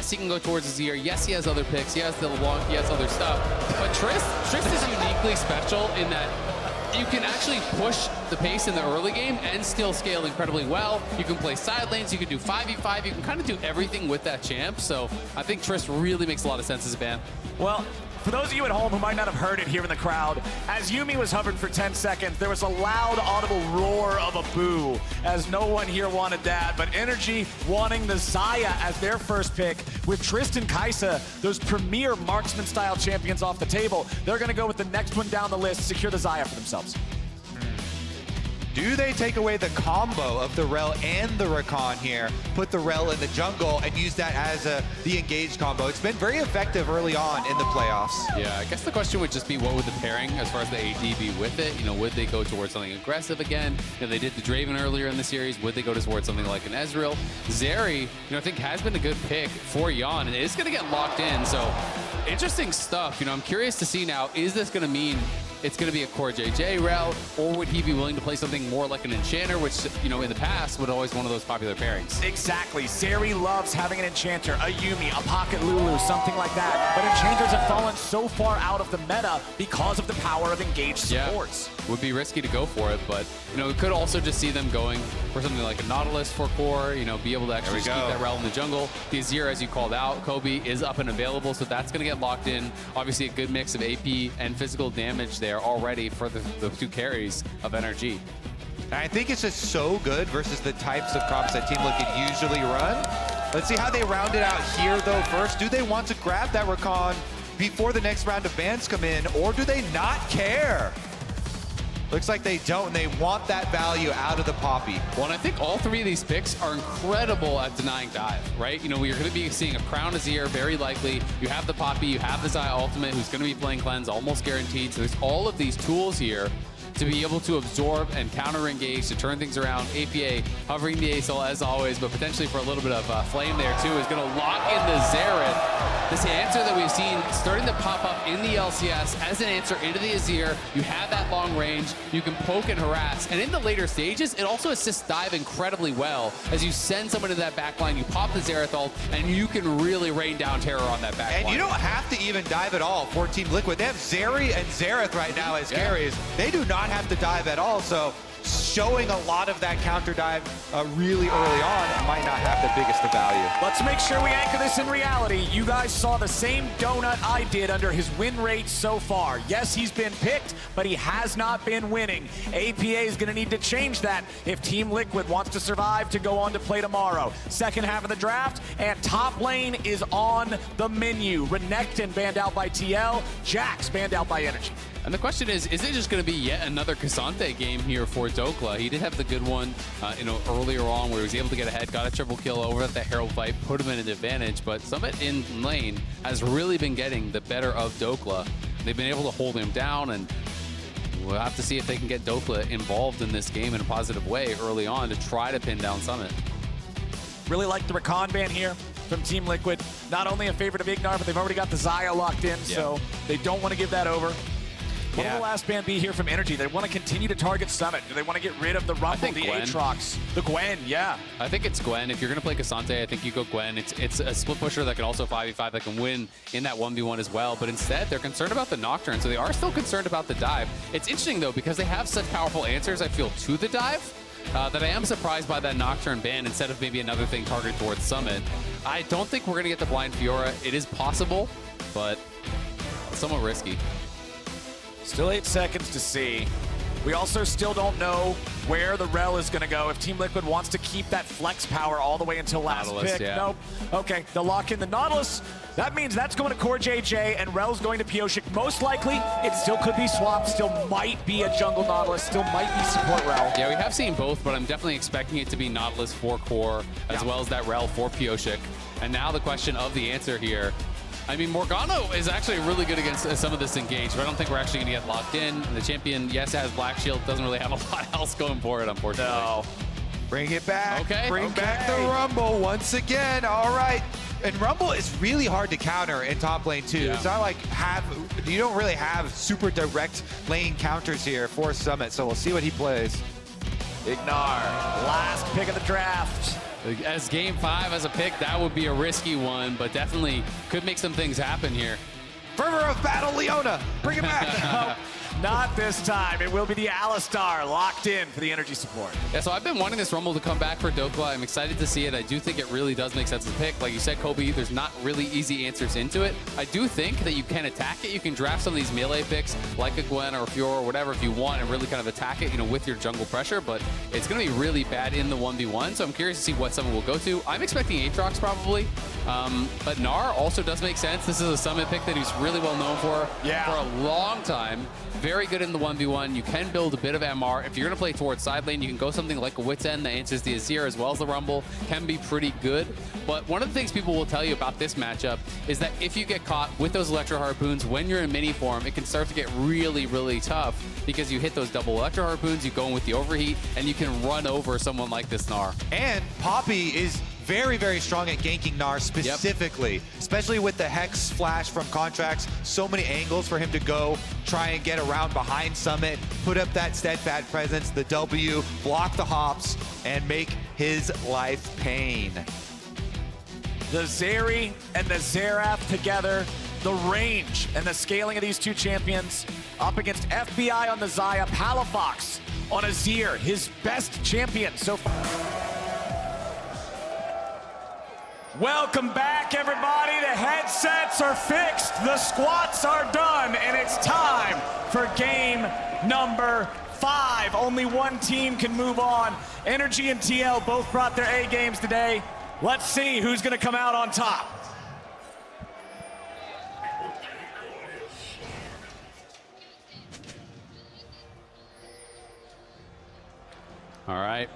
Yes, he can go towards Azir. Yes, he has other picks. He has the long, he has other stuff. But Triss is uniquely special in that you can actually push the pace in the early game and still scale incredibly well. You can play side lanes, you can do 5v5, you can kind of do everything with that champ. So I think Triss really makes a lot of sense as a ban. Well, for those of you at home who might not have heard it here in the crowd, as Yuumi was hovering for 10 seconds, there was a loud audible roar of a boo, as no one here wanted that. But NRG wanting the Xayah as their first pick, with Tristan Xayah, those premier marksman-style champions off the table, they're going to go with the next one down the list, secure the Xayah for themselves. Do they take away the combo of the Rell and the Rakan here, put the Rell in the jungle, and use that as the engaged combo? It's been very effective early on in the playoffs. Yeah, I guess the question would just be what would the pairing as far as the AD be with it? You know, would they go towards something aggressive again? You know, they did the Draven earlier in the series. Would they go towards something like an Ezreal? Zeri, you know, I think has been a good pick for Yeon, and it is going to get locked in. So interesting stuff. You know, I'm curious to see now, is this going to mean it's going to be a CoreJJ Rell, or would he be willing to play something more like an Enchanter, which, you know, in the past would always one of those popular pairings? Exactly. Zeri loves having an Enchanter, a Yuumi, a Pocket Lulu, something like that. But Enchanters have fallen so far out of the meta because of the power of engaged supports. Yeah. Would be risky to go for it, but, you know, we could also just see them going for something like a Nautilus for core, you know, be able to actually just keep that Rell in the jungle. The Azir, as you called out, Kobe, is up and available, so that's going to get locked in. Obviously, a good mix of AP and physical damage there already for the two carries of NRG. And I think it's just so good versus the types of comps that Team Liquid usually run. Let's see how they round it out here, though, first. Do they want to grab that Rakan before the next round of bans come in, or do they not care? Looks like they don't, and they want that value out of the Poppy. Well, and I think all three of these picks are incredible at denying dive, right? You know, we're going to be seeing a Crown Azir, very likely. You have the Poppy, you have the Xayah Ultimate, who's going to be playing Cleanse, almost guaranteed. So there's all of these tools here to be able to absorb and counter-engage, to turn things around. APA hovering the ASL as always, but potentially for a little bit of flame there too, is going to lock into Xerath. This answer that we've seen starting to pop up in the LCS as an answer into the Azir. You have that long range, you can poke and harass, and in the later stages, it also assists dive incredibly well. As you send someone to that backline, you pop the Xerath ult, and you can really rain down terror on that backline. And you don't have to even dive at all for Team Liquid. They have Zeri and Xerath right now as carries. They do not have to dive at all, so showing a lot of that counter dive really early on might not have the biggest of value. Let's make sure we anchor this in reality. You guys saw the same donut I did under his win rate so far. Yes, he's been picked, but he has not been winning. APA is going to need to change that if Team Liquid wants to survive to go on to play tomorrow. Second half of the draft, and top lane is on the menu. Renekton banned out by TL, Jax banned out by NRG. And the question is it just going to be yet another Cassante game here for Dhokla? He did have the good one, you know, earlier on where he was able to get ahead, got a triple kill over at the Herald fight, put him in an advantage. But Summit in lane has really been getting the better of Dhokla. They've been able to hold him down, and we'll have to see if they can get Dhokla involved in this game in a positive way early on to try to pin down Summit. Really like the Rakan ban here from Team Liquid. Not only a favorite of Ignar, but they've already got the Xayah locked in, so they don't want to give that over. What will the last ban be here from NRG? They want to continue to target Summit. Do they want to get rid of the Rumble, the Aatrox, the Gwen? Yeah. I think it's Gwen. If you're going to play Cassante, I think you go Gwen. It's a split pusher that can also 5v5, that can win in that 1v1 as well. But instead, they're concerned about the Nocturne, so they are still concerned about the dive. It's interesting, though, because they have such powerful answers, I feel, to the dive, that I am surprised by that Nocturne ban instead of maybe another thing targeted towards Summit. I don't think we're going to get the Blind Fiora. It is possible, but somewhat risky. Still 8 seconds to see. We also still don't know where the Rell is going to go. If Team Liquid wants to keep that flex power all the way until last Nautilus, pick. yeah. Nope. Okay, they'll lock in the Nautilus. That means that's going to CoreJJ, and Rell's going to Pyosik. Most likely, it still could be swapped, still might be a jungle Nautilus, still might be support Rell. Yeah, we have seen both, but I'm definitely expecting it to be Nautilus for core, as well as that Rell for Pyosik. And now the question of the answer here. I mean, Morgano is actually really good against some of this engage, but I don't think we're actually going to get locked in. The champion, yes, has Black Shield, doesn't really have a lot else going for it, unfortunately. No. Bring it back. Okay. Bring back the Rumble once again. All right. And Rumble is really hard to counter in top lane, too. Yeah. It's not like you don't really have super direct lane counters here for Summit, so we'll see what he plays. Ignar, last pick of the draft. As game 5 as a pick, that would be a risky one, but definitely could make some things happen here. Fervor of battle, Leona. Bring it back. Not this time. It will be the Alistar locked in for the energy support. Yeah, so I've been wanting this Rumble to come back for Dhokla. I'm excited to see it. I do think it really does make sense to pick. Like you said, Kobe, there's not really easy answers into it. I do think that you can attack it. You can draft some of these melee picks like a Gwen or a Fiora or whatever if you want and really kind of attack it, with your jungle pressure, but it's going to be really bad in the 1v1, so I'm curious to see what someone will go to. I'm expecting Aatrox probably, but Gnar also does make sense. This is a summon pick that he's really well known for a long time. Very good in the 1v1. You can build a bit of MR. If you're going to play towards side lane, you can go something like a Wit's End that answers the Azir as well as the Rumble. Can be pretty good. But one of the things people will tell you about this matchup is that if you get caught with those Electro Harpoons, when you're in mini form, it can start to get really, really tough because you hit those double Electro Harpoons, you go in with the overheat, and you can run over someone like this Gnar. And Poppy is very, very strong at ganking Gnar specifically, especially with the Hex Flash from Contractz. So many angles for him to go, try and get around behind Summit, put up that steadfast presence, the W, block the hops, and make his life pain. The Zeri and the Xerath together, the range and the scaling of these two champions up against FBI on the Xayah, Palafox on Azir, his best champion so far. Welcome back, everybody. The headsets are fixed, the squats are done, and it's time for game number 5. Only one team can move on. NRG and TL both brought their A games today. Let's see who's going to come out on top. All right.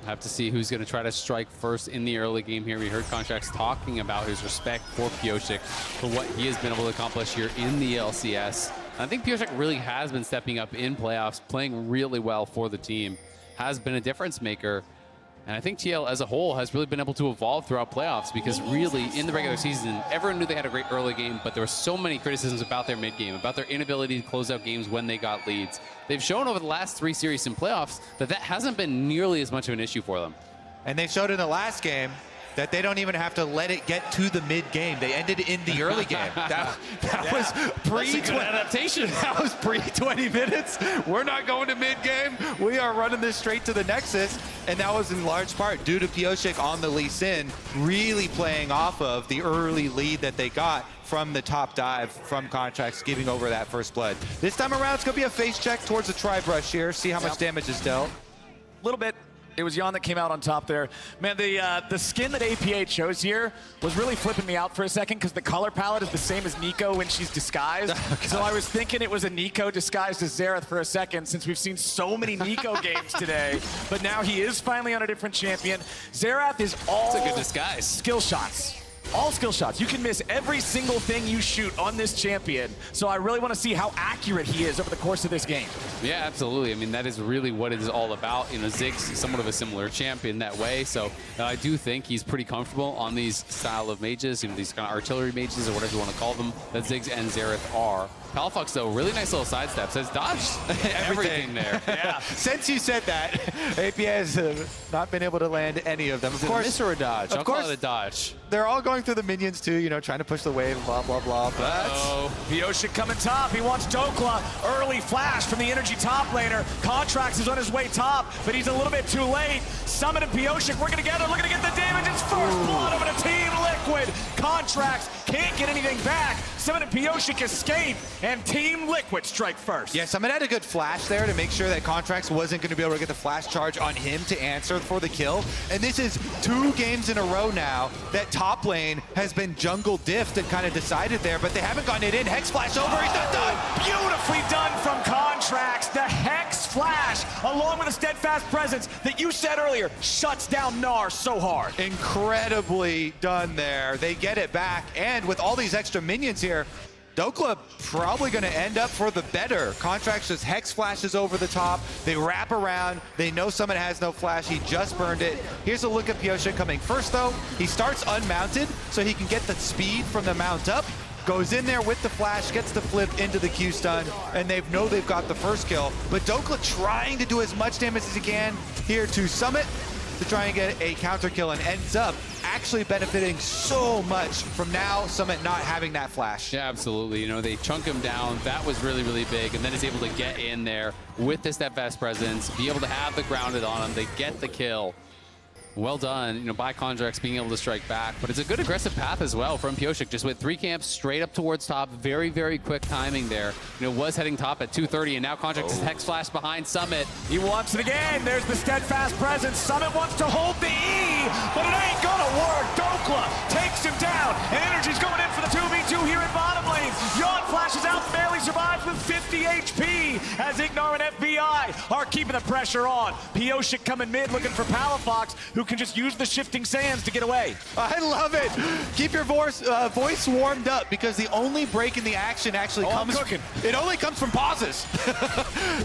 Have to see who's going to try to strike first in the early game here. We heard Contractz talking about his respect for Pyosik, for what he has been able to accomplish here in the LCS. And I think Pyosik really has been stepping up in playoffs, playing really well for the team, has been a difference maker. And I think TL as a whole has really been able to evolve throughout playoffs because really in the regular season, everyone knew they had a great early game, but there were so many criticisms about their mid game, about their inability to close out games when they got leads. They've shown over the last 3 series in playoffs that that hasn't been nearly as much of an issue for them. And they showed in the last game that they don't even have to let it get to the mid game. They ended in the early game. That was pre-20 adaptation. That was pre-20 minutes. We're not going to mid game. We are running this straight to the Nexus. And that was in large part due to Pyosik on the Lee Sin, really playing off of the early lead that they got from the top dive from Contractz, giving over that first blood. This time around, it's going to be a face check towards the Tri-Brush here, see how much damage is dealt. A little bit. It was Yeon that came out on top there. Man, the skin that APA chose here was really flipping me out for a second because the color palette is the same as Nico when she's disguised. So I was thinking it was a Nico disguised as Xerath for a second since we've seen so many Nico games today. But now he is finally on a different champion. Xerath is all It's a good disguise. Skill shots. All skill shots. You can miss every single thing you shoot on this champion. So I really want to see how accurate he is over the course of this game. Yeah, absolutely. I mean, that is really what it is all about. Ziggs is somewhat of a similar champion that way. So I do think he's pretty comfortable on these style of mages, these kind of artillery mages or whatever you want to call them, that Ziggs and Xerath are. Palafox, though, really nice little sidesteps. Has dodged everything there. Yeah. Since you said that, APA has not been able to land any of them. Of course, miss or a dodge? I'll call it a dodge. They're all going through the minions too, trying to push the wave, blah, blah, blah. But Pyosik coming top. He wants Dhokla. Early flash from the energy top laner. Contractz is on his way top, but he's a little bit too late. Summit and Pyosik working together, looking to get the damage. It's first blood over to Team Liquid. Contractz can't get anything back. Summit and Pyosik escape, and Team Liquid strike first. yeah, Summit had a good flash there to make sure that Contractz wasn't going to be able to get the flash charge on him to answer for the kill. And this is 2 games in a row now that top lane has been jungle diffed and kind of decided there, but they haven't gotten it in. Hex flash over, he's not done! Beautifully done from Contractz. The Hex flash, along with a steadfast presence that you said earlier, shuts down Gnar so hard. Incredibly done there. They get it back, and with all these extra minions here, Dhokla probably going to end up for the better. Contractz just Hex flashes over the top. They wrap around. They know Summit has no flash. He just burned it. Here's a look at Pyosik coming first, though. He starts unmounted, so he can get the speed from the mount up. Goes in there with the flash, gets the flip into the Q stun, and they know they've got the first kill. But Dhokla trying to do as much damage as he can here to Summit. to try and get a counter kill and ends up actually benefiting so much from now Summit not having that flash. Yeah, absolutely. You know, they chunk him down. That was really, really big. And then is able to get in there with the steadfast presence, be able to have the grounded on him. They get the kill. Well done, you know, by Contractz being able to strike back. But it's a good aggressive path as well from Pyosik. Just with 3 camps straight up towards top. Very, very quick timing there. You know, was heading top at 2:30, and now Contractz is Hex Flash behind Summit. He wants it again. There's the steadfast presence. Summit wants to hold the E, but it ain't gonna work. Dhokla takes him down, and NRG's going in for the 2v2 here in bottom lane. Yeon flashes out, barely survives with 50 HP as Ignar and FBI are keeping the pressure on. Pyosik coming mid, looking for Palafox, who can just use the shifting sands to get away. I love it. Keep your voice warmed up, because the only break in the action actually comes. It only comes from pauses.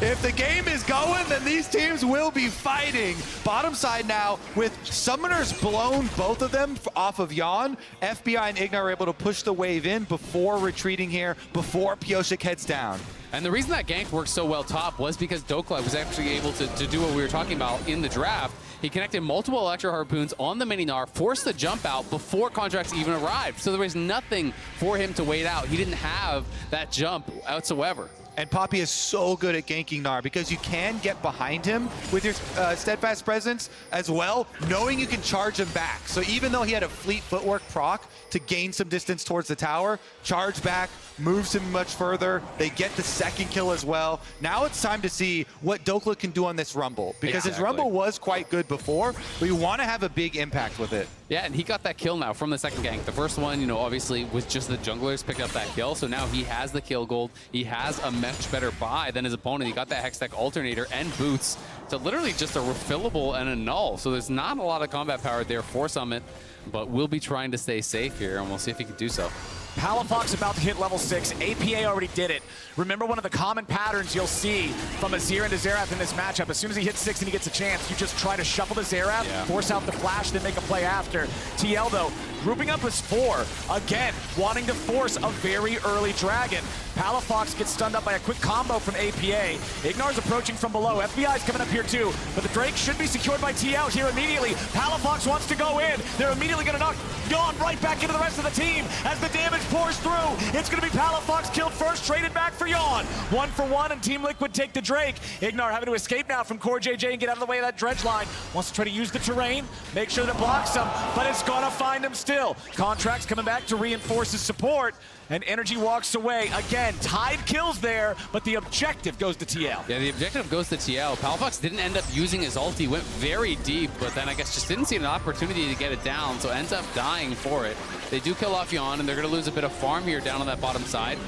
If the game is going, then these teams will be fighting. Bottom side now, with summoners blown, both of them off of Yeon, FBI and Ignar are able to push the wave in before retreating here, before Pyosik heads down. And the reason that gank worked so well top was because Dhokla was actually able to do what we were talking about in the draft. He connected multiple Electro Harpoons on the mini Gnar, forced the jump out before Contractz even arrived. So there was nothing for him to wait out. He didn't have that jump whatsoever. And Poppy is so good at ganking Gnar, because you can get behind him with your steadfast presence as well, knowing you can charge him back. So even though he had a fleet footwork proc to gain some distance towards the tower, charge back, moves him much further. They get the second kill as well. Now it's time to see what Dhokla can do on this Rumble, because his Rumble was quite good before, but you want to have a big impact with it. Yeah, and he got that kill now from the second gank. The first one, you know, obviously was just the junglers picked up that kill, so now he has the kill gold. He has a much better buy than his opponent. He got that Hextech alternator and boots to literally just a refillable and a null. So there's not a lot of combat power there for Summit, but we'll be trying to stay safe here, and we'll see if he can do so. Palafox about to hit level 6. APA already did it. Remember, one of the common patterns you'll see from Azir into Xerath in this matchup, as soon as he hits 6 and he gets a chance, you just try to shuffle the Xerath, force out the flash, then make a play after. TL, though, grouping up as 4. Again, wanting to force a very early dragon. Palafox gets stunned up by a quick combo from APA. Ignar's approaching from below. FBI's coming up here too, but the Drake should be secured by TL here immediately. Palafox wants to go in. They're immediately going to knock Yeon right back into the rest of the team as the damage pours through. It's going to be Palafox killed first, traded back for Yeon. 1 for 1, and Team Liquid take the Drake. Ignar having to escape now from CoreJJ and get out of the way of that dredge line. Wants to try to use the terrain, make sure that it blocks him, but it's going to find him still. Contractz coming back to reinforce his support, and NRG walks away. Again, tied kills there, but the objective goes to TL. Yeah, the objective goes to TL. Palafox didn't end up using his ult. He went very deep, but then I guess just didn't see an opportunity to get it down, so ends up dying for it. They do kill off Yeon, and they're going to lose a bit of farm here down on that bottom side.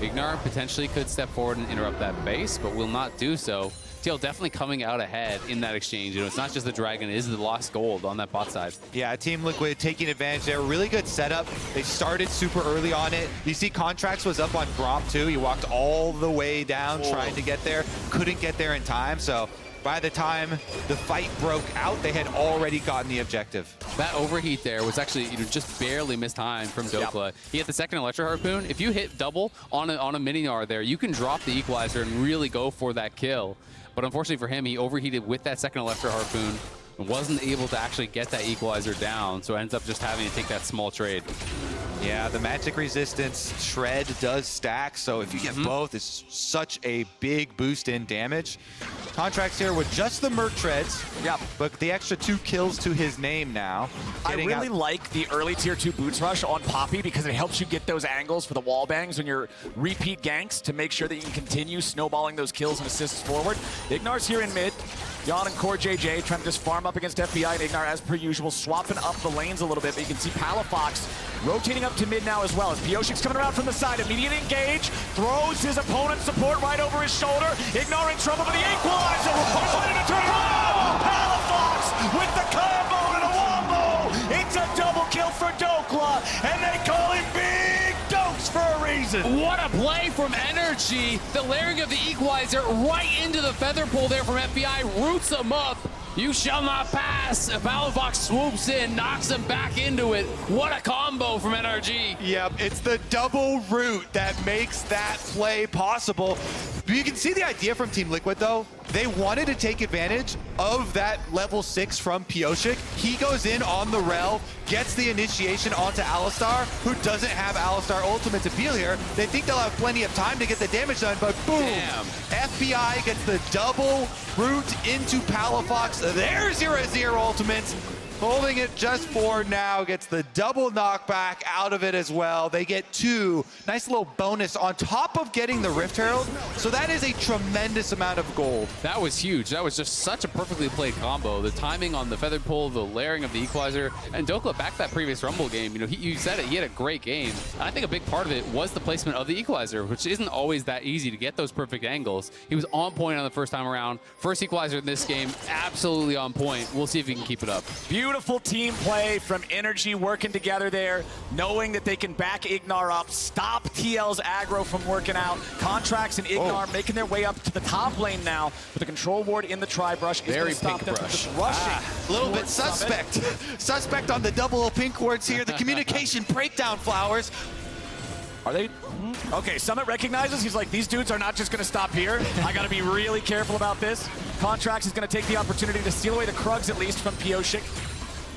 Ignar potentially could step forward and interrupt that base, but will not do so. TL definitely coming out ahead in that exchange. You know, it's not just the dragon, it is the lost gold on that bot side. Yeah, Team Liquid taking advantage there. Really good setup. They started super early on it. You see Contractz was up on Gromp too. He walked all the way down trying to get there. Couldn't get there in time, so by the time the fight broke out, they had already gotten the objective. That overheat there was actually, you know, just barely mistimed from Dhokla. He hit the second Electro Harpoon. If you hit double on a mini Gnar there, you can drop the equalizer and really go for that kill. But unfortunately for him, he overheated with that second Electro Harpoon and wasn't able to actually get that equalizer down, so ends up just having to take that small trade. Yeah, the magic resistance shred does stack, so if you get both, it's such a big boost in damage. Contractz here with just the Merc Treads, but the extra 2 kills to his name now. I really like the early tier 2 boots rush on Poppy, because it helps you get those angles for the wall bangs when you're repeat ganks to make sure that you can continue snowballing those kills and assists forward. Ignar's here in mid. Yeon and CoreJJ trying to just farm up against FBI, and Ignar, as per usual, swapping up the lanes a little bit. But you can see Palafox rotating up to mid now as well, as Pyosik's coming around from the side. Immediate engage, throws his opponent's support right over his shoulder. Ignar in trouble with the equalizer. Fighting to turn around. Palafox with the combo and a wombo. It's a double kill for Dhokla, and they call him Big Dokes for a reason. What a play from NRG. The layering of the equalizer right into the feather pull there from FBI. Roots him up. You shall not pass. Palafox swoops in, knocks him back into it. What a combo from NRG. Yep, it's the double root that makes that play possible. You can see the idea from Team Liquid, though. They wanted to take advantage of that level 6 from Pyosik. He goes in on the Rell, gets the initiation onto Alistar, who doesn't have Alistar ultimate to peel here. They think they'll have plenty of time to get the damage done, but boom! Damn. FBI gets the double root into Palafox. There's your Azir ultimate. Holding it just for now, gets the double knockback out of it as well. They get 2. Nice little bonus on top of getting the Rift Herald. So that is a tremendous amount of gold. That was huge. That was just such a perfectly played combo. The timing on the feathered pull, the layering of the equalizer, and Dhokla back that previous Rumble game. You know, you said it, he had a great game. And I think a big part of it was the placement of the equalizer, which isn't always that easy to get those perfect angles. He was on point on the first time around. First equalizer in this game, absolutely on point. We'll see if he can keep it up. Beautiful team play from NRG working together there, knowing that they can back Ignar up, stop TL's aggro from working out. Contractz and Ignar making their way up to the top lane now with the control ward in the tri-brush. Very stop pink them brush. from just rushing. A little bit suspect. Suspect on the double pink wards here. The communication breakdown flowers. Are they? Okay, Summit recognizes. He's like, these dudes are not just going to stop here. I got to be really careful about this. Contractz is going to take the opportunity to steal away the Krugs, at least, from Pyosik.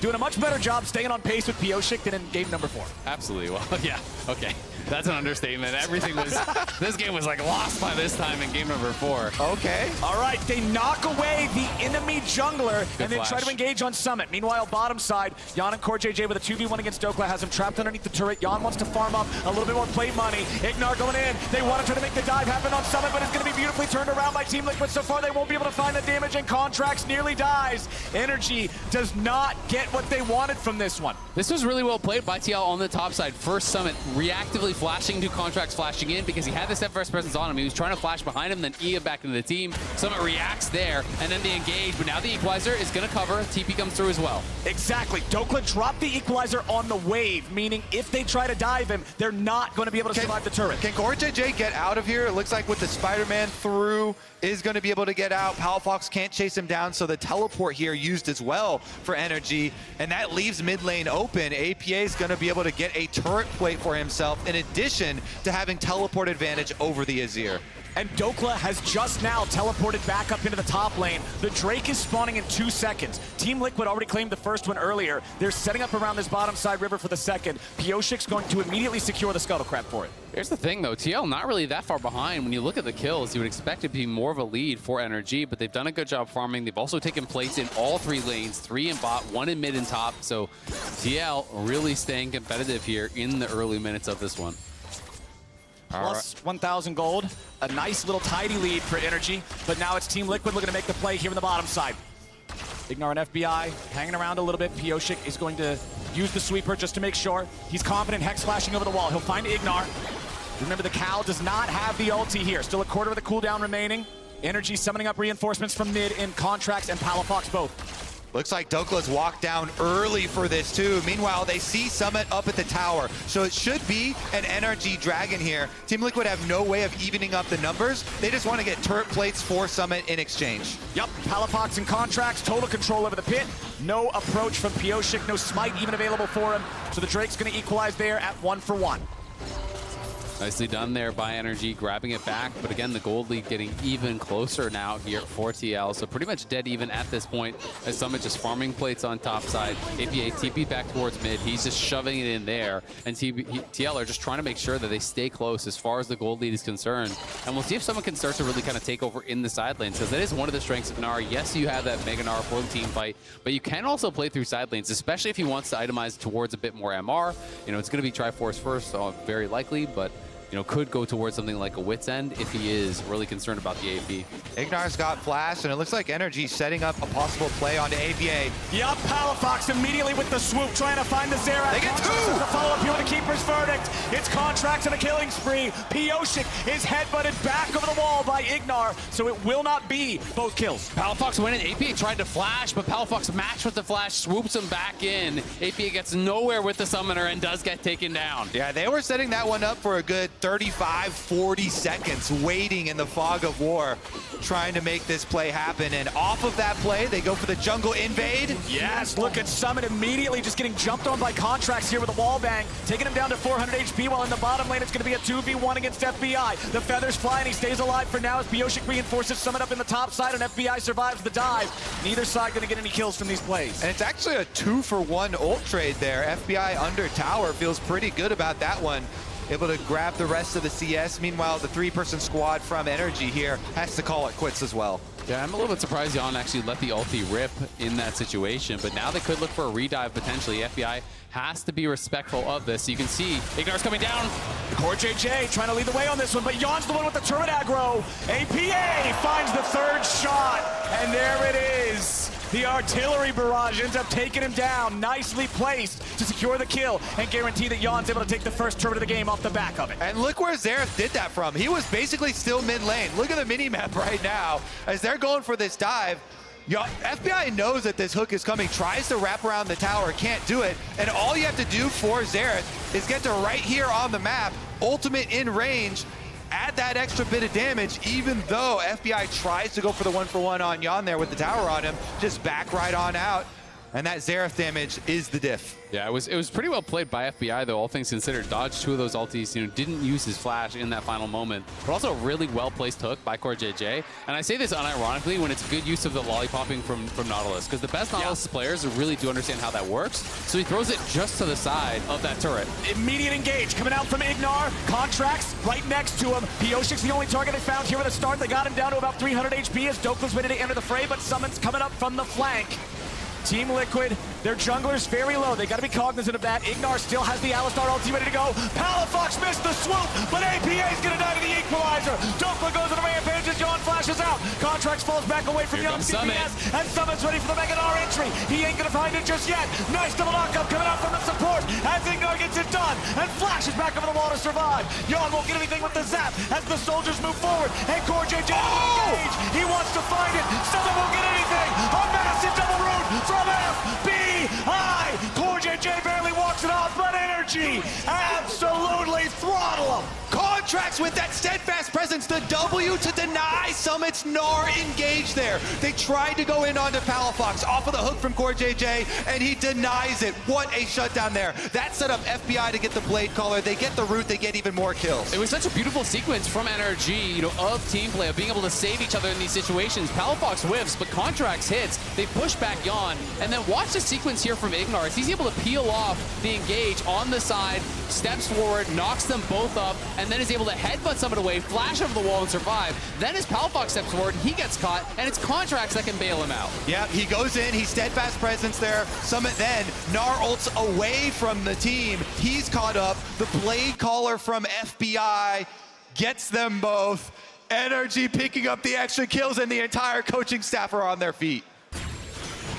Doing a much better job staying on pace with Pyosik than in game number 4. Absolutely. Well, yeah. Okay. That's an understatement. Everything was, this game was like lost by this time in game number 4. Okay. All right, they knock away the enemy jungler Good and then flash. try to engage on Summit. Meanwhile, bottom side, Yeon and CoreJJ with a 2v1 against Dhokla has him trapped underneath the turret. Yeon wants to farm up a little bit more play money. Ignar going in. They want to try to make the dive happen on Summit, but it's going to be beautifully turned around by Team Liquid. So far, they won't be able to find the damage, and Contractz nearly dies. NRG does not get what they wanted from this one. This was really well played by TL on the top side. First Summit reactively flashing to Contractz flashing in because he had the step first presence on him. He was trying to flash behind him, then Ia back into the team. Summit reacts there, and then they engage, but now the equalizer is going to cover. TP comes through as well. Exactly. Dhokla dropped the equalizer on the wave, meaning if they try to dive him, they're not going to be able to survive the turret. Can CoreJJ get out of here? It looks like with the Spider-Man through is going to be able to get out. Palafox can't chase him down, so the teleport here used as well for NRG, and that leaves mid lane open. APA is going to be able to get a turret plate for himself in addition to having teleport advantage over the Azir. And Dhokla has just now teleported back up into the top lane. The Drake is spawning in 2 seconds. Team Liquid already claimed the first one earlier. They're setting up around this bottom side river for the second. Pyosik's going to immediately secure the Scuttle Crab for it. Here's the thing, though. TL not really that far behind. When you look at the kills, you would expect it to be more of a lead for NRG, but they've done a good job farming. They've also taken plates in all 3 lanes, 3 in bot, 1 in mid and top. So TL really staying competitive here in the early minutes of this one. Plus 1,000 gold. A nice little tidy lead for NRG, but now it's Team Liquid looking to make the play here on the bottom side. Ignar and FBI hanging around a little bit. Pyosik is going to use the sweeper just to make sure. He's confident, Hex flashing over the wall. He'll find Ignar. Remember, the Cal does not have the ulti here. Still a quarter of the cooldown remaining. NRG summoning up reinforcements from mid in Contractz and Palafox both. Looks like Dhokla's walked down early for this too. Meanwhile, they see Summit up at the tower. So it should be an NRG Dragon here. Team Liquid have no way of evening up the numbers. They just want to get turret plates for Summit in exchange. Yep, Palafox and Contractz, total control over the pit. No approach from Pyosik, no smite even available for him. So the Drake's going to equalize there at 1-for-1. Nicely done there by NRG, grabbing it back. But again, the gold lead getting even closer now here for TL. So pretty much dead even at this point as Summit just farming plates on top side. APA TP back towards mid. He's just shoving it in there. And TL are just trying to make sure that they stay close as far as the gold lead is concerned. And we'll see if someone can start to really kind of take over in the side lanes, because that is one of the strengths of Gnar. Yes, you have that Mega Gnar for the team fight, but you can also play through side lanes, especially if he wants to itemize towards a bit more MR. You know, it's going to be Triforce first, very likely, but you know, could go towards something like a Wit's End if he is really concerned about the AP. Ignar's got flash, and it looks like NRG setting up a possible play onto APA. Yup, Palafox immediately with the swoop, trying to find the Xerath. They get 2! The follow-up here with a keeper's verdict. It's Contractz and a killing spree. Pyosik is headbutted back over the wall by Ignar, so it will not be both kills. Palafox went in. APA tried to flash, but Palafox matched with the flash, swoops him back in. APA gets nowhere with the summoner and does get taken down. Yeah, they were setting that one up for a good 35, 40 seconds, waiting in the fog of war, trying to make this play happen. And off of that play, they go for the jungle invade. Yes, look at Summit immediately just getting jumped on by Contractz here with a wall bang, taking him down to 400 HP. HP, while in the bottom lane, it's going to be a 2v1 against FBI. The feathers fly, and he stays alive for now as Pyosik reinforces Summit up in the top side, and FBI survives the dive. Neither side going to get any kills from these plays. And it's actually a 2-for-1 ult trade there. FBI under tower feels pretty good about that one. Able to grab the rest of the CS. Meanwhile, the 3-person squad from NRG here has to call it quits as well. Yeah, I'm a little bit surprised Yeon actually let the ulti rip in that situation, but now they could look for a redive potentially. FBI has to be respectful of this. You can see Ignar's coming down. CoreJJ trying to lead the way on this one, but Yeon's the one with the turret aggro. APA finds the third shot, and there it is. The artillery barrage ends up taking him down. Nicely placed to secure the kill and guarantee that Yeon's able to take the first turret of the game off the back of it. And look where Xerath did that from. He was basically still mid lane. Look at the mini-map right now as they're going for this dive. FBI knows that this hook is coming, tries to wrap around the tower, can't do it. And all you have to do for Xerath is get to right here on the map, ultimate in range, add that extra bit of damage, even though FBI tries to go for the 1-for-1 on Yeon there with the tower on him, just back right on out. And that Xerath damage is the diff. Yeah, it was pretty well played by FBI, though, all things considered. Dodged 2 of those ultis, didn't use his flash in that final moment. But also a really well-placed hook by CoreJJ. And I say this unironically when it's good use of the lollipopping from Nautilus, because the best Nautilus players really do understand how that works. So he throws it just to the side of that turret. Immediate engage coming out from Ignar. Contractz right next to him. Pyosik's the only target they found here at the start. They got him down to about 300 HP as Dhokla's ready to enter the fray, but Summon's coming up from the flank. Team Liquid, their jungler's very low. They got to be cognizant of that. Ignar still has the Alistar ulti ready to go. Palafox missed the swoop, but APA's going to die to the equalizer. Dhokla goes on a rampage as Yeon flashes out. Contractz falls back away from Yeon CPS, and Summit's ready for the Gnar entry. He ain't going to find it just yet. Nice double knockup coming out from the support as Ignar gets it done and flashes back over the wall to survive. Yeon won't get anything with the zap as the soldiers move forward, and CoreJJ engage. He wants to find it. Summit won't get anything. A massive double root from FBI. CoreJJ barely walks it off, but NRG absolutely throttle him. Contractz with that steadfast presence, the W to deny Summit's Gnar engage there. They tried to go in onto Palafox off of the hook from CoreJJ, and he denies it. What a shutdown there. That set up FBI to get the Blade Caller. They get the root, they get even more kills. It was such a beautiful sequence from NRG, of team play, of being able to save each other in these situations. Palafox whiffs, but Contractz hits. They push back Yeon, and then watch the sequence here from Ignar as he's able to peel off the engage on the side, steps forward, knocks them both up, and then is able to headbutt Summit away, flash over the wall, and survive. Then as Palafox steps forward, he gets caught, and it's Contractz that can bail him out. Yeah, he goes in, he's steadfast presence there. Summit then, Gnar ults away from the team. He's caught up. The Blade Caller from FBI gets them both. NRG picking up the extra kills, and the entire coaching staff are on their feet.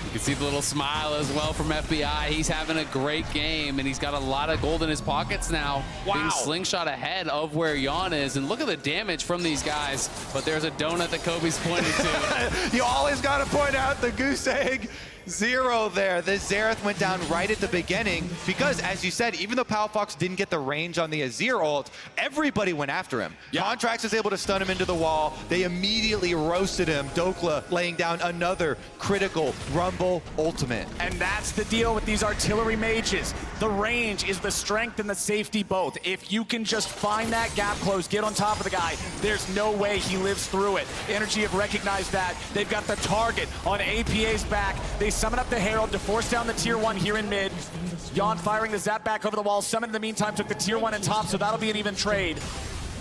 You can see the little smile as well from FBI. He's having a great game, and he's got a lot of gold in his pockets now. Wow. Being slingshot ahead of where Yeon is, and look at the damage from these guys. But there's a donut that Kobe's pointed to. You always got to point out the goose egg. 0 there. The Xerath went down right at the beginning because, as you said, even though Palafox didn't get the range on the Azir ult, everybody went after him. Yeah. Contractz was able to stun him into the wall. They immediately roasted him. Dhokla laying down another critical Rumble ultimate. And that's the deal with these artillery mages. The range is the strength and the safety both. If you can just find that gap close, get on top of the guy, there's no way he lives through it. NRG have recognized that. They've got the target on APA's back. They summon up the Herald to force down the tier 1 here in mid. Yeon firing the zap back over the wall. Summon in the meantime took the tier 1 in top, so that'll be an even trade.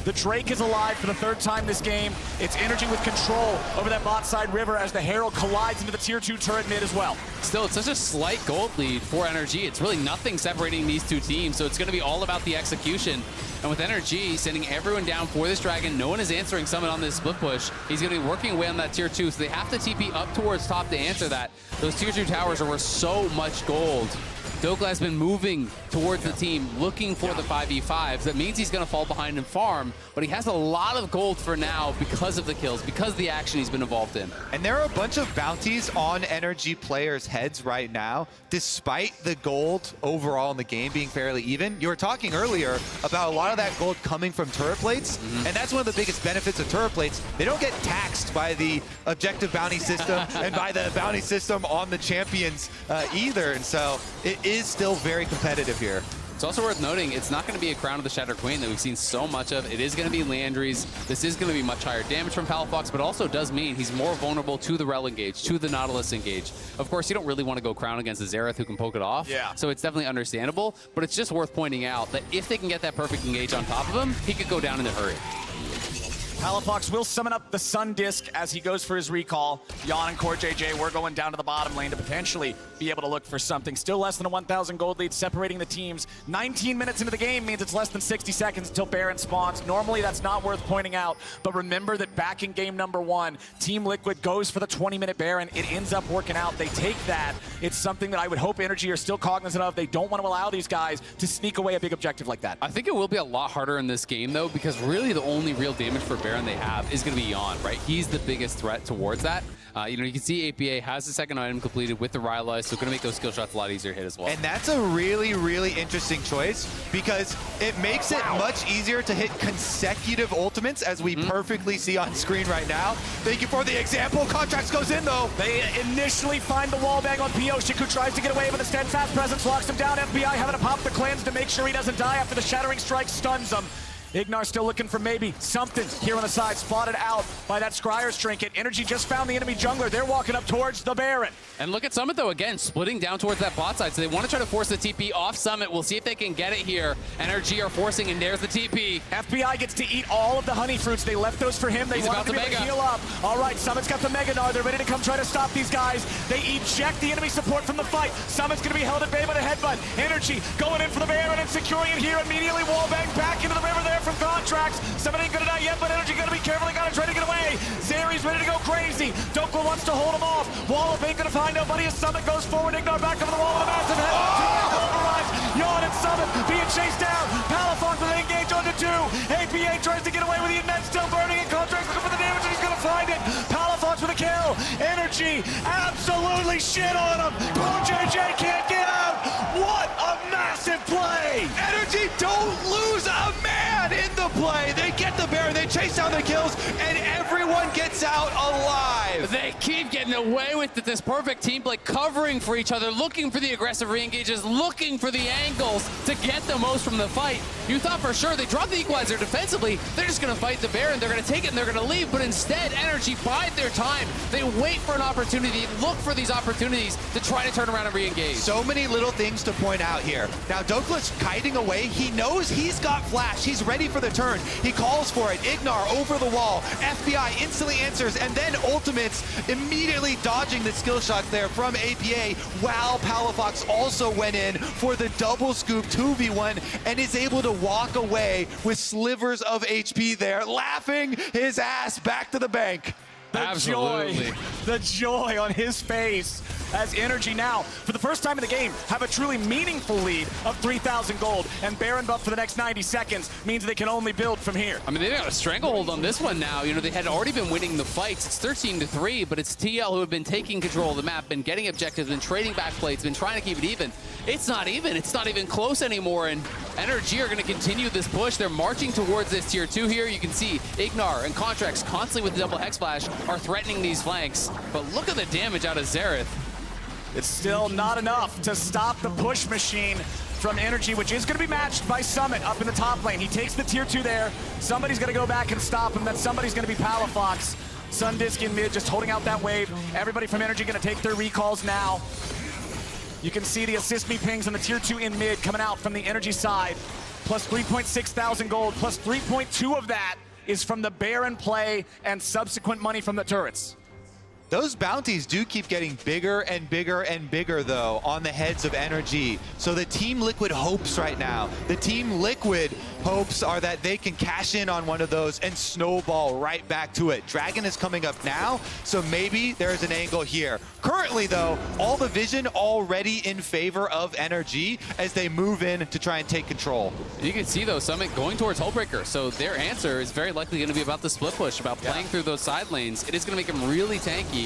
The Drake is alive for the 3rd time this game. It's NRG with control over that bot side river as the Herald collides into the tier 2 turret mid as well. Still, it's such a slight gold lead for NRG. It's really nothing separating these two teams, so it's going to be all about the execution. And with NRG sending everyone down for this dragon, no one is answering Summit on this split push. He's going to be working away on that tier 2, so they have to TP up towards top to answer that. Those tier 2 towers are worth so much gold. Dhokla has been moving towards the team, looking for the 5v5s. That means he's going to fall behind and farm, but he has a lot of gold for now because of the kills, because of the action he's been involved in. And there are a bunch of bounties on NRG players' heads right now, despite the gold overall in the game being fairly even. You were talking earlier about a lot of that gold coming from turret plates, and that's one of the biggest benefits of turret plates. They don't get taxed by the objective bounty system and by the bounty system on the champions either, and so it is still very competitive here. It's also worth noting, it's not going to be a Crown of the Shattered Queen that we've seen so much of. It is going to be Leandry's. This is going to be much higher damage from Palafox, but also does mean he's more vulnerable to the Rell engage, to the Nautilus engage. Of course, you don't really want to go Crown against a Xerath who can poke it off, so it's definitely understandable, but it's just worth pointing out that if they can get that perfect engage on top of him, he could go down in a hurry. Palafox will summon up the Sun Disc as he goes for his recall. Yeon and CoreJJ, we're going down to the bottom lane to potentially be able to look for something. Still less than a 1,000 gold lead separating the teams. 19 minutes into the game means it's less than 60 seconds until Baron spawns. Normally that's not worth pointing out, but remember that back in game number 1, Team Liquid goes for the 20-minute Baron. It ends up working out. They take that. It's something that I would hope NRG are still cognizant of. They don't want to allow these guys to sneak away a big objective like that. I think it will be a lot harder in this game, though, because really the only real damage for Baron they have is going to be Yeon, right? He's the biggest threat towards that. You know, you can see APA has the second item completed with the Rylai's, so going to make those skill shots a lot easier to hit as well. And that's a really, really interesting choice because it makes it much easier to hit consecutive ultimates, as we perfectly see on screen right now. Thank you for the example. Contractz goes in, though. They initially find the wallbang on Pyosik, who tries to get away, but the steadfast presence locks him down. FBI having to pop the cleanse to make sure he doesn't die after the shattering strike stuns him. Ignar still looking for maybe something here on the side, spotted out by that Scryer's trinket. NRG just found the enemy jungler. They're walking up towards the Baron. And look at Summit, though, again, splitting down towards that bot side. So they want to try to force the TP off Summit. We'll see if they can get it here. NRG are forcing, and there's the TP. FBI gets to eat all of the honey fruits. They left those for him. They wanted to be able to heal up. All right, Summit's got the Mega Gnar. They're ready to come try to stop these guys. They eject the enemy support from the fight. Summit's going to be held at bay by the headbutt. NRG going in for the Baron and securing it here. Immediately wallbang back into the river there from Contractz. Summit ain't gonna die yet, but NRG gotta be careful. They gotta try to get away. Zeri's ready to go crazy. Dhokla wants to hold him off. Wallop ain't gonna find nobody as Summit goes forward. Ignar back over the wall with a massive head. Overrides. Yeon and Summit being chased down. Palafox with an engage onto 2. APA tries to get away with the net still burning, and Contractz looking for the damage, and he's gonna find it. Palafox with a kill. NRG absolutely shit on him. CoreJJ can't get out. What a massive play. NRG don't lose a man in the play. They get the Baron, they chase down the kills, and everyone gets out alive. They keep getting away with it. This perfect team play, covering for each other, looking for the aggressive re-engages, looking for the angles to get the most from the fight. You thought for sure they dropped the equalizer defensively. They're just going to fight the Baron. They're going to take it and they're going to leave. But instead, NRG bide their time. They wait for an opportunity, look for these opportunities to try to turn around and re-engage. So many little things to point out here. Now, Dhokla's kiting away. He knows he's got flash. He's ready for the turn. He calls for it. Ignar over the wall. FBI instantly answers, and then ultimates, immediately dodging the skill shots there from APA, while Palafox also went in for the double scoop 2v1 and is able to walk away with slivers of HP there, laughing his ass back to the bank. The joy on his face as NRG now, for the first time in the game, have a truly meaningful lead of 3,000 gold, and Baron buff for the next 90 seconds means they can only build from here. I mean, they've got a stranglehold on this one now. You know, they had already been winning the fights. It's 13-3, but it's TL who have been taking control of the map, been getting objectives, been trading back plates, been trying to keep it even. It's not even. It's not even close anymore, and NRG are going to continue this push. They're marching towards this tier 2 here. You can see Ignar and Contractz constantly with the double hex flash are threatening these flanks, but look at the damage out of Xerath. It's still not enough to stop the push machine from NRG, which is going to be matched by Summit up in the top lane. He takes the tier 2 there. Somebody's going to go back and stop him. That somebody's going to be Palafox. Sundisk in mid, just holding out that wave. Everybody from NRG going to take their recalls now. You can see the assist me pings on the tier 2 in mid coming out from the NRG side. Plus 3.6 thousand gold, plus 3.2 of that is from the Baron play and subsequent money from the turrets. Those bounties do keep getting bigger and bigger and bigger, though, on the heads of NRG. So the Team Liquid hopes right now, the Team Liquid hopes are that they can cash in on one of those and snowball right back to it. Dragon is coming up now, so maybe there's an angle here. Currently, though, all the vision already in favor of NRG as they move in to try and take control. You can see, though, Summit going towards Hullbreaker, so their answer is very likely going to be about the split push, about playing through those side lanes. It is going to make them really tanky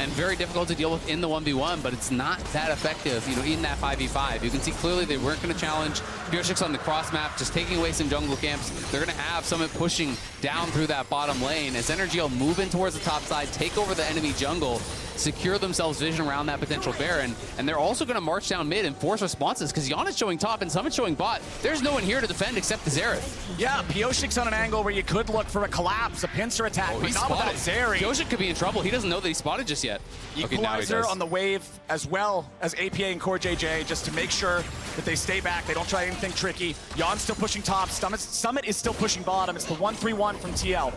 and very difficult to deal with in the 1v1, but it's not that effective, you know, in that 5v5. You can see clearly they weren't going to challenge Pyosik's on the cross map, just taking away some jungle camps. They're going to have Summit pushing down through that bottom lane as NRG will move in towards the top side, take over the enemy jungle. secure themselves vision around that potential Baron, and they're also going to march down mid and force responses because Yeon is showing top and Summit's showing bot. There's no one here to defend except the Xerath. Yeah, Pyosik's on an angle where you could look for a collapse, a pincer attack, but not without Zeri. Pyosik could be in trouble. He doesn't know that he's spotted just yet. Equalizer on the wave, as well as APA and CoreJJ, just to make sure that they stay back. They don't try anything tricky. Yeon's still pushing top. Summit is still pushing bottom. It's the 1-3-1 from TL.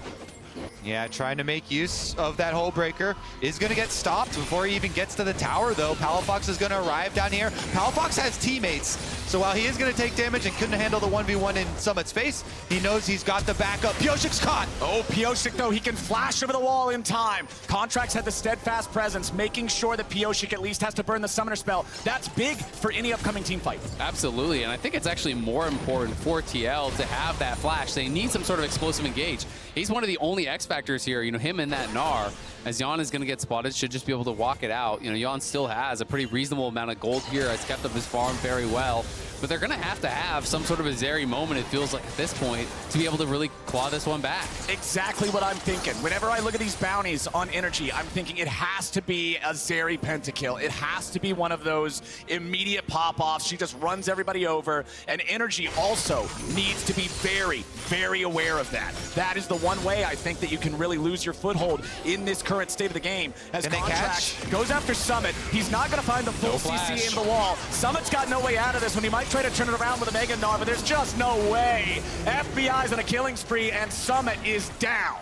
Yeah, trying to make use of that hole breaker. Is going to get stopped before he even gets to the tower, though. Palafox is going to arrive down here. Palafox has teammates, so while he is going to take damage and couldn't handle the 1v1 in Summit's face, he knows he's got the backup. Pyosik's caught! Oh, Pyosik, though, he can flash over the wall in time. Contractz had the steadfast presence, making sure that Pyosik at least has to burn the summoner spell. That's big for any upcoming team fight. Absolutely, and I think it's actually more important for TL to have that flash. They need some sort of explosive engage. He's one of the only X factors here, you know, him and that Gnar. As Yeon is going to get spotted, should just be able to walk it out. You know, Yeon still has a pretty reasonable amount of gold here, has kept up his farm very well. But they're going to have some sort of a Zeri moment, it feels like, at this point, to be able to really claw this one back. Exactly what I'm thinking. Whenever I look at these bounties on NRG, I'm thinking it has to be a Zeri pentakill. It has to be one of those immediate pop-offs. She just runs everybody over. And NRG also needs to be very, very aware of that. That is the one way I think that you can really lose your foothold in this current state of the game. As Contractz goes after Summit, he's not going to find the full CC in the wall. Summit's got no way out of this when he might try to turn it around with a Mega Gnar, but there's just no way. FBI's on a killing spree, and Summit is down.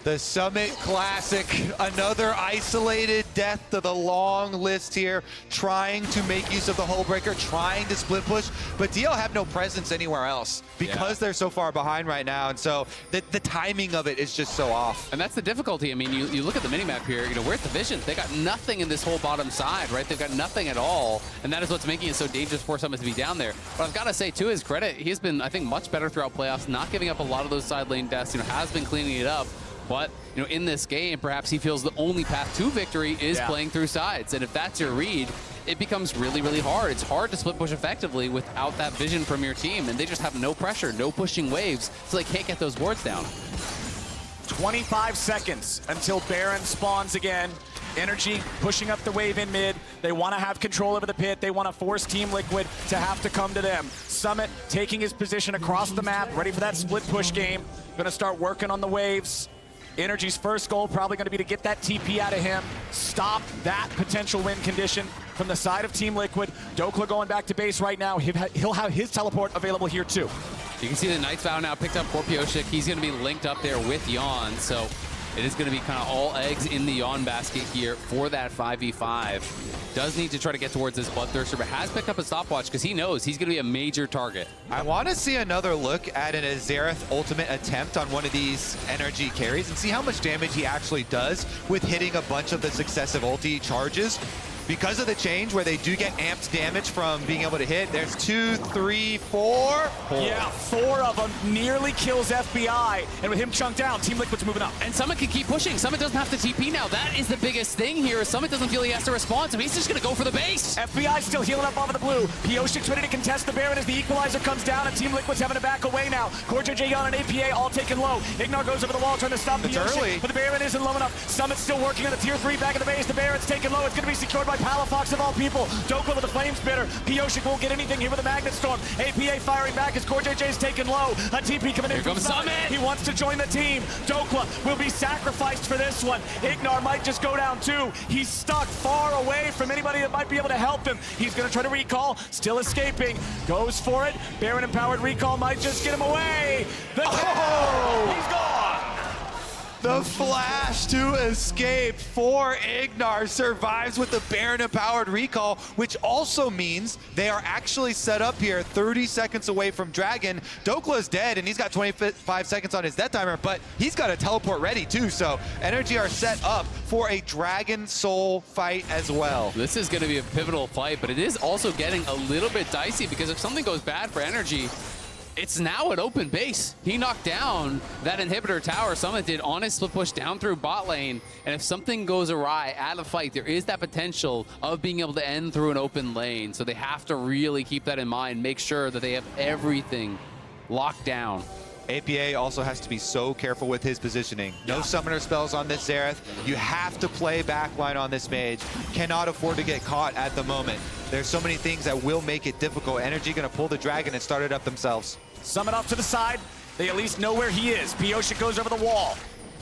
The Summit Classic, another isolated death to the long list here, trying to make use of the hole breaker, trying to split push, but DL have no presence anywhere else because they're so far behind right now, and so the timing of it is just so off. And that's the difficulty. I mean, you look at the minimap here, you know, where's the vision? They got nothing in this whole bottom side, right? They've got nothing at all, and that is what's making it so dangerous for Summit to be down there. But I've got to say, to his credit, he's been, I think, much better throughout playoffs, not giving up a lot of those side lane deaths, you know, has been cleaning it up. But, you know, in this game, perhaps he feels the only path to victory is playing through sides. And if that's your read, it becomes really, really hard. It's hard to split push effectively without that vision from your team. And they just have no pressure, no pushing waves, so they can't get those wards down. 25 seconds until Baron spawns again. NRG pushing up the wave in mid. They want to have control over the pit. They want to force Team Liquid to have to come to them. Summit taking his position across the map, ready for that split push game. Going to start working on the waves. NRG's first goal probably going to be to get that TP out of him, stop that potential win condition from the side of Team Liquid. Dhokla going back to base right now. He'll have his teleport available here too. You can see the Knight's Vow now picked up for Pyosik. He's going to be linked up there with Yeon, so it is going to be kind of all eggs in the Yeon basket here for that 5v5. Does need to try to get towards this Bloodthirster, but has picked up a stopwatch because he knows he's going to be a major target. I want to see another look at an Xerath ultimate attempt on one of these NRG carries and see how much damage he actually does with hitting a bunch of the successive ulti charges. Because of the change where they do get amped damage from being able to hit, there's 2, 3, 4. Yeah, 4 of them nearly kills FBI, and with him chunked down, Team Liquid's moving up. And Summit can keep pushing. Summit doesn't have to TP now. That is the biggest thing here. Summit doesn't feel he has to respond, so he's just going to go for the base. FBI still healing up off of the blue. Pyosik's ready to contest the Baron as the equalizer comes down, and Team Liquid's having to back away now. CoreJJ, Yeon, and APA all taken low. Ignar goes over the wall trying to stop Pyosik, but the Baron isn't low enough. Summit's still working on the tier 3 back of the base. The Baron's taken low. It's going to be secured by Palafox of all people. Dhokla with the flame spitter. Pyosik won't get anything here with the Magnet Storm. APA firing back as CoreJJ's taken low. A TP coming in from Summit. He wants to join the team. Dhokla will be sacrificed for this one. Ignar might just go down too. He's stuck far away from anybody that might be able to help him. He's going to try to recall. Still escaping. Goes for it. Baron empowered recall might just get him away. He's gone. The flash to escape for Ignar survives with the Baron-empowered recall, which also means they are actually set up here 30 seconds away from Dragon. Dhokla's dead, and he's got 25 seconds on his death timer, but he's got a teleport ready too, so NRG are set up for a Dragon Soul fight as well. This is going to be a pivotal fight, but it is also getting a little bit dicey because if something goes bad for NRG, it's now an open base. He knocked down that inhibitor tower Summit did on his split push down through bot lane. And if something goes awry at a fight, there is that potential of being able to end through an open lane. So they have to really keep that in mind, make sure that they have everything locked down. APA also has to be so careful with his positioning. No summoner spells on this Xerath. You have to play backline on this mage. Cannot afford to get caught at the moment. There's so many things that will make it difficult. NRG gonna pull the dragon and start it up themselves. Summon off to the side. They at least know where he is. Pyosik goes over the wall.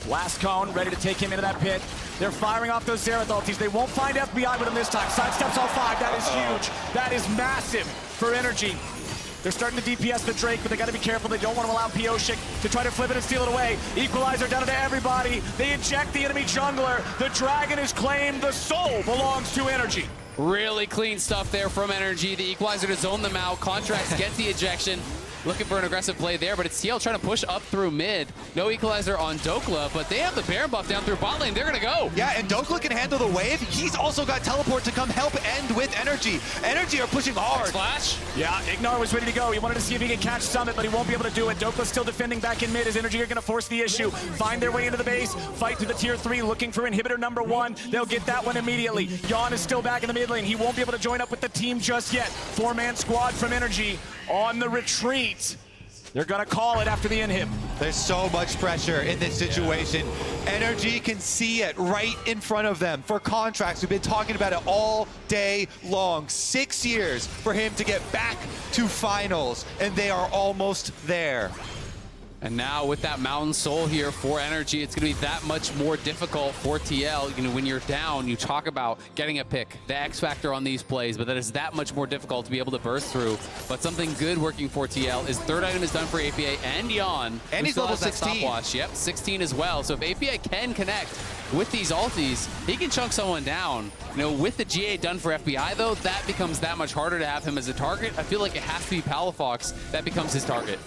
Last cone, ready to take him into that pit. They're firing off those Xerath ultis. They won't find FBI with him this time. Sidesteps all 5. That is huge. That is massive for NRG. They're starting to DPS the Drake, but they got to be careful. They don't want to allow Pyosik to try to flip it and steal it away. Equalizer down to everybody. They eject the enemy jungler. The dragon is claimed. The soul belongs to NRG. Really clean stuff there from NRG. The equalizer to zone them out. Contractz get the ejection. Looking for an aggressive play there, but it's TL trying to push up through mid. No equalizer on Dhokla, but they have the Baron buff down through bot lane. They're going to go. Yeah, and Dhokla can handle the wave. He's also got teleport to come help end with NRG. NRG are pushing hard. Flash. Yeah, Ignar was ready to go. He wanted to see if he could catch Summit, but he won't be able to do it. Dhokla's still defending back in mid as NRG are going to force the issue. Find their way into the base, fight to the tier 3, looking for inhibitor number 1. They'll get that one immediately. Yeon is still back in the mid lane. He won't be able to join up with the team just yet. 4-man squad from NRG on the retreat. They're gonna call it after the inhib. There's so much pressure in this situation. NRG can see it right in front of them. For Contractz, we've been talking about it all day long. 6 years for him to get back to finals, and they are almost there. And now with that Mountain Soul here for NRG, it's going to be that much more difficult for TL. You know, when you're down, you talk about getting a pick, the X factor on these plays, but that is that much more difficult to be able to burst through. But something good working for TL is third item is done for APA and Yeon. And he's level 16. Stopwatch. Yep, 16 as well. So if APA can connect with these ultis, he can chunk someone down. You know, with the GA done for FBI though, that becomes that much harder to have him as a target. I feel like it has to be Palafox that becomes his target.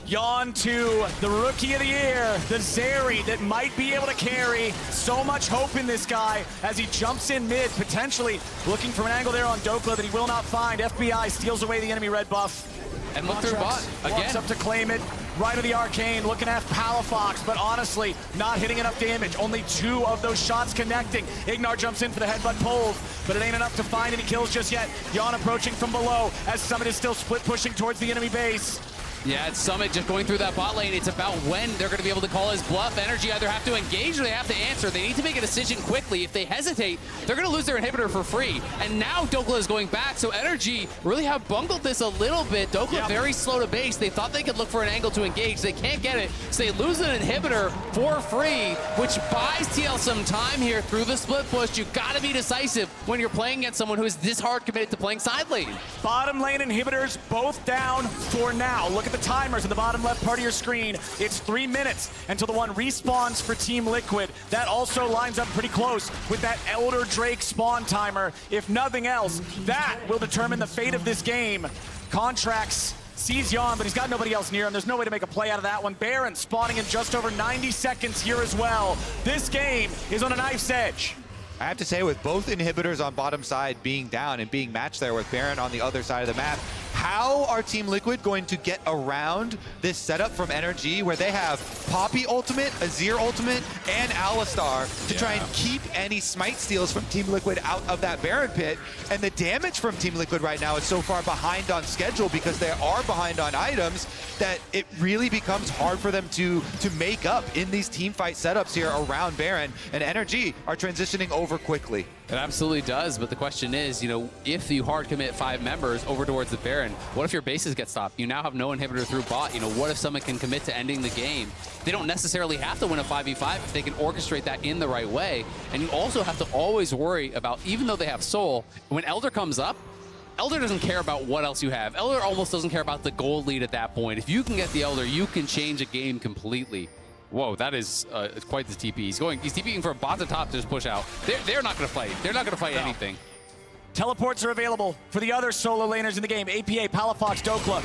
Yeon to the Rookie of the Year, the Zeri that might be able to carry. So much hope in this guy as he jumps in mid, potentially looking for an angle there on Dhokla that he will not find. FBI steals away the enemy red buff. And look through bot again. Walks up to claim it. Right of the Arcane, looking at Palafox, but honestly, not hitting enough damage. Only 2 of those shots connecting. Ignar jumps in for the headbutt pulls, but it ain't enough to find any kills just yet. Yeon approaching from below as Summit is still split pushing towards the enemy base. Yeah, it's Summit just going through that bot lane. It's about when they're going to be able to call his bluff. NRG either have to engage or they have to answer. They need to make a decision quickly. If they hesitate, they're going to lose their inhibitor for free. And now Dhokla is going back, so NRG really have bungled this a little bit. Dhokla very slow to base. They thought they could look for an angle to engage. They can't get it, so they lose an inhibitor for free, which buys TL some time here through the split push. You've got to be decisive when you're playing against someone who is this hard committed to playing side lane. Bottom lane inhibitors both down for now. Look at the timers in the bottom left part of your screen. It's 3 minutes until the one respawns for Team Liquid. That also lines up pretty close with that Elder Drake spawn timer. If nothing else, that will determine the fate of this game. Contractz sees Yeon, but he's got nobody else near him. There's no way to make a play out of that one. Baron spawning in just over 90 seconds here as well. This game is on a knife's edge. I have to say, with both inhibitors on bottom side being down and being matched there with Baron on the other side of the map, how are Team Liquid going to get around this setup from NRG where they have Poppy ultimate, Azir ultimate, and Alistar to try and keep any smite steals from Team Liquid out of that Baron pit? And the damage from Team Liquid right now is so far behind on schedule because they are behind on items that it really becomes hard for them to make up in these team fight setups here around Baron. And NRG are transitioning over quickly. It absolutely does, but the question is, you know, if you hard commit 5 members over towards the Baron, what if your bases get stopped? You now have no inhibitor through bot. You know, what if someone can commit to ending the game? They don't necessarily have to win a 5v5 if they can orchestrate that in the right way. And you also have to always worry about, even though they have Soul, when Elder comes up, Elder doesn't care about what else you have. Elder almost doesn't care about the gold lead at that point. If you can get the Elder, you can change a game completely. Whoa, that is quite the TP. He's TPing for a bot to top to just push out. They're not going to fight. They're not going to fight anything. Teleports are available for the other solo laners in the game. APA, Palafox, Dhokla.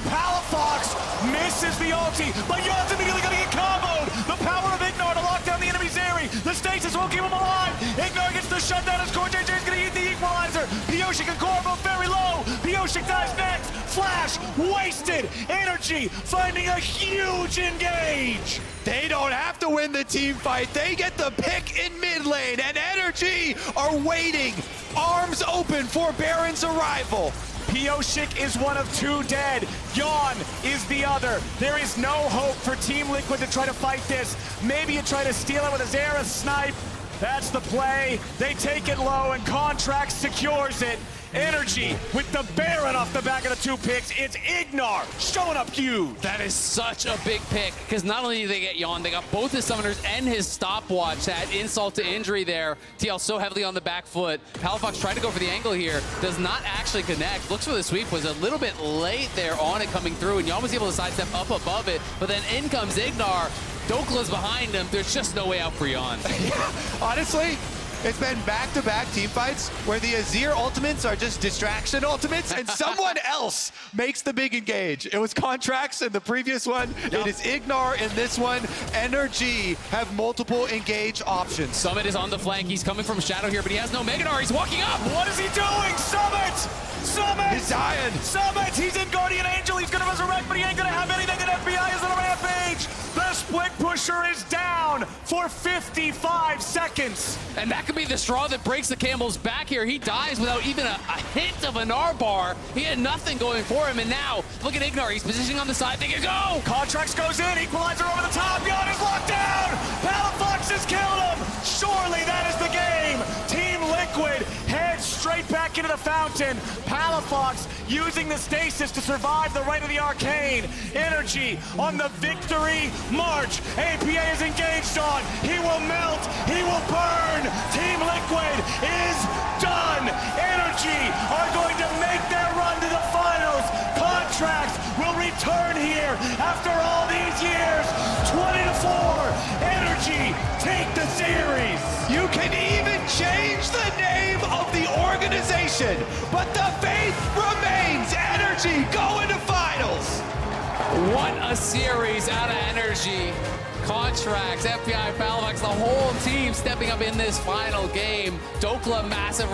Palafox misses the ulti, but Yeon's immediately going to get comboed. The power of Ignar to lock down the enemy Zeri. The stasis won't keep him alive. Ignar gets the shutdown as CoreJJ is going to eat the equalizer. Pyosik and Core both very low. Pyosik dies next. Flash wasted. NRG finding a huge engage. They don't have to win the team fight. They get the pick in mid lane, and NRG are waiting, arms open for Baron's arrival. Pyosik is one of 2 dead. Yeon is the other. There is no hope for Team Liquid to try to fight this. Maybe you try to steal it with a Xerath snipe. That's the play. They take it low and Contractz secures it. NRG with the Baron off the back of the 2 picks. It's Ignar showing up huge. That is such a big pick, because not only do they get Yeon, they got both his summoners and his stopwatch. That insult to injury there. TL so heavily on the back foot. Palafox tried to go for the angle here. Does not actually connect. Looks for the sweep. Was a little bit late there on it coming through, and Yeon was able to sidestep up above it. But then in comes Ignar. Dokla's behind him. There's just no way out for Yeon. Yeah, honestly, it's been back-to-back team fights where the Azir ultimates are just distraction ultimates and someone else makes the big engage. It was Contractz in the previous one. Yep. It is Ignar in this one. NRG have multiple engage options. Summit is on the flank. He's coming from Shadow here, but he has no Mega Gnar. He's walking up. What is he doing? Summit! Summit! He's dying. Summit! He's in Guardian Angel. He's going to resurrect, but he ain't going to have anything, and FBI is on a rampage. The split pusher is down for 55 seconds. And that could be the straw that breaks the camel's back here. He dies without even a hint of an R bar. He had nothing going for him, and now look at Ignar. He's positioning on the side. They can go. Contractz goes in. Equalizer over the top. Yeon is locked down. Palafox has killed him. Surely that is the game. Team Liquid heads straight back into the fountain. Palafox using the stasis to survive the right of the arcane. NRG on the victory march. APA is engaged on. He will melt. He will burn. Team Liquid is done. NRG are going to make their run to the finals. Contractz will return here after all these years. 20-4. NRG take the series. You can even change the name of the organization, but the faith remains. NRG go into finals. What a series out of NRG. Contractz, FBI, Palafox, the whole team stepping up in this final game. Dhokla, massive